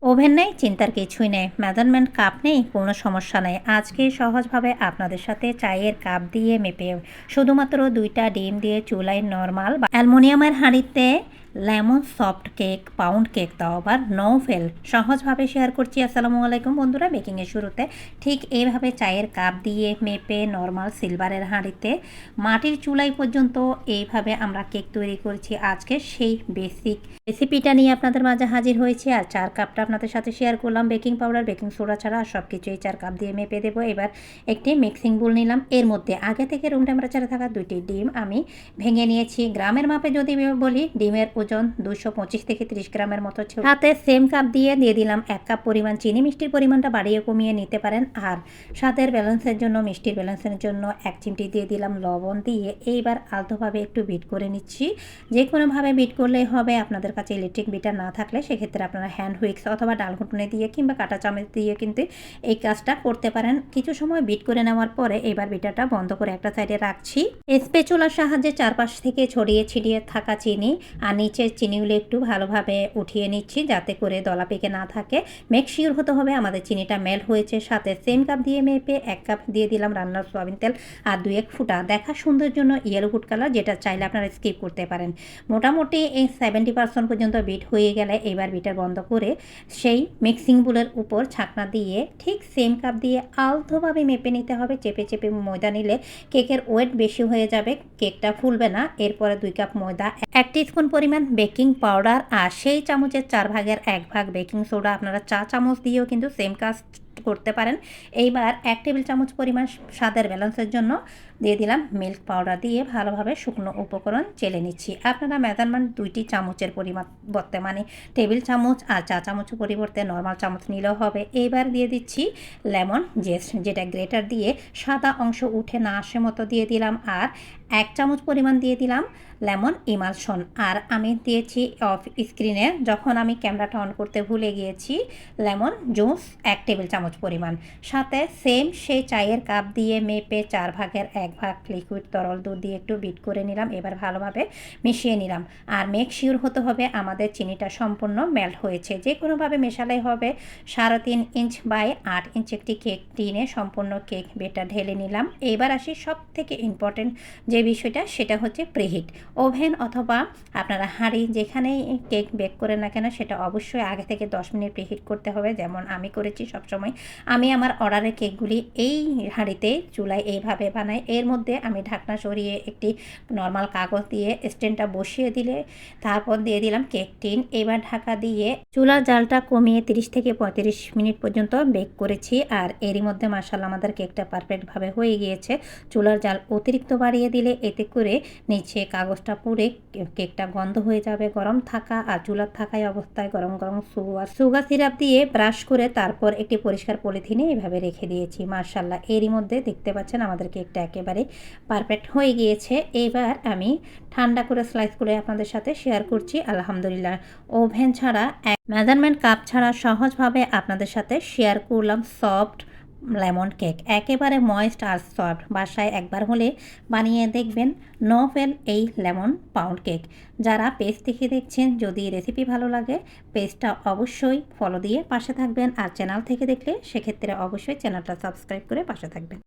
Oven নেই, চিন্তার কিছুই নেই। মেজারমেন্ট কাপ নেই, কোনো সমস্যা নেই। আজকে সহজভাবে আপনাদের সাথে চায়ের কাপ দিয়ে মেপে শুধুমাত্র ২ টা ডিম দিয়ে চুলায় নরমাল বা অ্যালুমিনিয়ামের হাঁড়িতে lemon soft cake, pound cake তাও আবার নো ফেল সহজভাবে শেয়ার করছি। আসসালামু আলাইকুম বন্ধুরা। বেকিংয়ের শুরুতে ঠিক এইভাবে চায়ের কাপ দিয়ে মেপে নরমাল সিলভারের হাঁড়িতে মাটির চুলাই পর্যন্ত এইভাবে আমরা কেক তৈরি করছি। আজকে সেই বেসিক রেসিপিটা নিয়ে আপনাদের মাঝে হাজির হয়েছি। আর ৪ কাপটা আপনাদের সাথে শেয়ার করলাম। বেকিং পাউডার, বেকিং সোডা ছাড়া সব কিছু এই ৪ কাপ দিয়ে মেপে দেবো। এবার একটি মিক্সিং বোল নিলাম। এর মধ্যে আগে থেকে রুম টেম্পারেচারে থাকা ২টি ডিম আমি ভেঙে নিয়েছি। গ্রামের মাপে যদি বলি, ডিমের ওজন ২২৫ থেকে ৩০ গ্রামের মতো ছিল। সাথে সেম কাপ দিয়ে দিলাম ১ কাপ পরিমাণ চিনি। মিষ্টির পরিমাণটা বাড়িয়ে কমিয়ে নিতে পারেন। আর স্বাদের ব্যালেন্সের জন্য, মিষ্টির ব্যালেন্সের জন্য ১ চিমটি দিয়ে দিলাম লবণ দিয়ে এইবার আলতোভাবে একটু বিট করে নিচ্ছি। যে কোনোভাবে বিট করলেই হবে। আপনাদের কাছে ইলেকট্রিক বিটার না থাকলে সেক্ষেত্রে আপনারা হ্যান্ড হুইক্স অথবা ডালঘুটনি দিয়ে কিংবা কাঁটা চামচ দিয়ে কিন্তু এই কাজটা করতে পারেন। কিছু সময় বিট করে নেওয়ার পরে এবার বিটারটা বন্ধ করে একটা সাইডে রাখছি। স্প্যাচুলার সাহায্যে চারপাশ থেকে ছড়িয়ে ছিটিয়ে থাকা চিনি আর নিচের চিনিগুলো একটু ভালোভাবে উঠিয়ে নিচ্ছি যাতে করে দলা পেকে না থাকে। মেক শিওর হতে হবে আমাদের চিনিটা মেল্ট হয়েছে। সাথে সেম কাপ দিয়ে মেপে ১ কাপ দিয়ে দিলাম রান্নার সয়াবিন তেল আর ২-১ ফুটা দেখা সুন্দর জন্য ইয়েলো ফুড কালার, যেটা চাইলে আপনারা স্কিপ করতে পারেন। মোটামুটি এই 70% পর্যন্ত বিট হয়ে গেলে এবার বিটার বন্ধ করে সেই মিক্সিং বোলের উপর ছাকনা দিয়ে ঠিক সেম কাপ দিয়ে আলতোভাবে মেপে নিতে হবে। চেপে চেপে ময়দা নিলে কেকের ওয়েট বেশি হয়ে যাবে, কেকটা ফুলবে না। এরপরে ২ কাপ ময়দা, ১ টিস্পুন পরিমাণ বেকিং পাউডার আর সেই চামচের ৪ ভাগের ১ ভাগ বেকিং সোডা, আপনারা চা চামচ দিয়েও কিন্তু সেম কাজ করতে পারেন। এইবার ১ টেবিল চামচ পরিমাণ স্বাদের ব্যালেন্সের জন্য দিয়ে দিলাম মিল্ক পাউডার দিয়ে ভালোভাবে শুকনো উপকরণ চেলে নিচ্ছি। আপনারা মেজারমেন্ট ২টি চামচের পরিবর্তে মানে টেবিল চামচ আর চা চামচের পরিবর্তে নর্মাল চামচ নিলেও হবে। এইবার দিয়ে দিচ্ছি লেমন জেস্ট, যেটা গ্রেটার দিয়ে সাদা অংশ উঠে না আসে মতো দিয়ে দিলাম। আর ১ চামচ পরিমাণ দিয়ে দিলাম লেমন ইমালশন। আর আমি দিয়েছি অফ স্ক্রিনে, যখন আমি ক্যামেরাটা অন করতে ভুলে গিয়েছি, লেমন জুস ১ টেবিল চামচ পরিমাণ। সাথে সেম সেই চায়ের কাপ দিয়ে মেপে ৪ ভাগের ১ ভাগ লিকুইড তরল দুধ দিয়ে একটু বিট করে নিলাম। এবার ভালোভাবে মিশিয়ে নিলাম। আর মেক শিওর হতে হবে আমাদের চিনিটা সম্পূর্ণ মেল্ট হয়েছে। যে কোনোভাবে মেশালেই হবে। ৩.৫ ইঞ্চ বাই ৮ ইঞ্চ একটি কেক টিনে সম্পূর্ণ কেক বেটার ঢেলে নিলাম। এইবার আসি সব থেকে ইম্পর্টেন্ট যে বিষয়টা, সেটা হচ্ছে প্রিহিট। ওভেন অথবা আপনারা হাঁড়ি যেখানেই কেক বেক করে না কেন সেটা অবশ্যই আগে থেকে ১০ মিনিট প্রিহিট করতে হবে, যেমন আমি করেছি সবসময়। আমি আমার অর্ডারের কেকগুলি এই হাঁড়িতে চুলায় এইভাবে বানাই। এর মধ্যে আমি ঢাকনা সরিয়ে একটি নর্মাল কাগজ দিয়ে স্ট্যান্ডটা বসিয়ে দিলে তারপর দিয়ে দিলাম কেক টিন। এবার ঢাকা দিয়ে চুলার জালটা কমিয়ে ৩০ থেকে ৩৫ মিনিট পর্যন্ত বেক করেছি। আর এরই মধ্যে মাশাআল্লাহ আমাদের কেকটা পারফেক্টভাবে হয়ে গিয়েছে। চুলার জাল অতিরিক্ত বাড়িয়ে দিলে এতে করে নিচে কাগজটা পুড়ে কেকটা গন্ধ হয়ে যাবে। গরম থাকা আর চুলার থাকায় অবস্থায় গরম গরম সুগার সিরাপ দিয়ে ব্রাশ করে তারপর একটি পরিষ্কার পলিথিনে এভাবে রেখে দিয়েছি। মাশাআল্লাহ এরই মধ্যে দেখতে পাচ্ছেন আমাদের কেকটা একেবারে পারফেক্ট হয়ে গিয়েছে। এবার আমি ঠান্ডা করে স্লাইস করে আপনাদের সাথে শেয়ার করছি। আলহামদুলিল্লাহ ওভেন ছাড়া, মেজারমেন্ট কাপ ছাড়া সহজভাবে আপনাদের সাথে শেয়ার করলাম সফট লেমন কেক। একেবারে ময়েস্ট আর সফট। বাসায় একবার হলে বানিয়ে দেখবেন নো ফেল এই লেমন পাউন্ড কেক। যারা পেজ থেকে দেখছেন, যদি রেসিপি ভালো লাগে পেজটা অবশ্যই ফলো দিয়ে পাশে থাকবেন। আর চ্যানেল থেকে দেখলে সেক্ষেত্রে অবশ্যই চ্যানেলটা সাবস্ক্রাইব করে পাশে থাকবেন।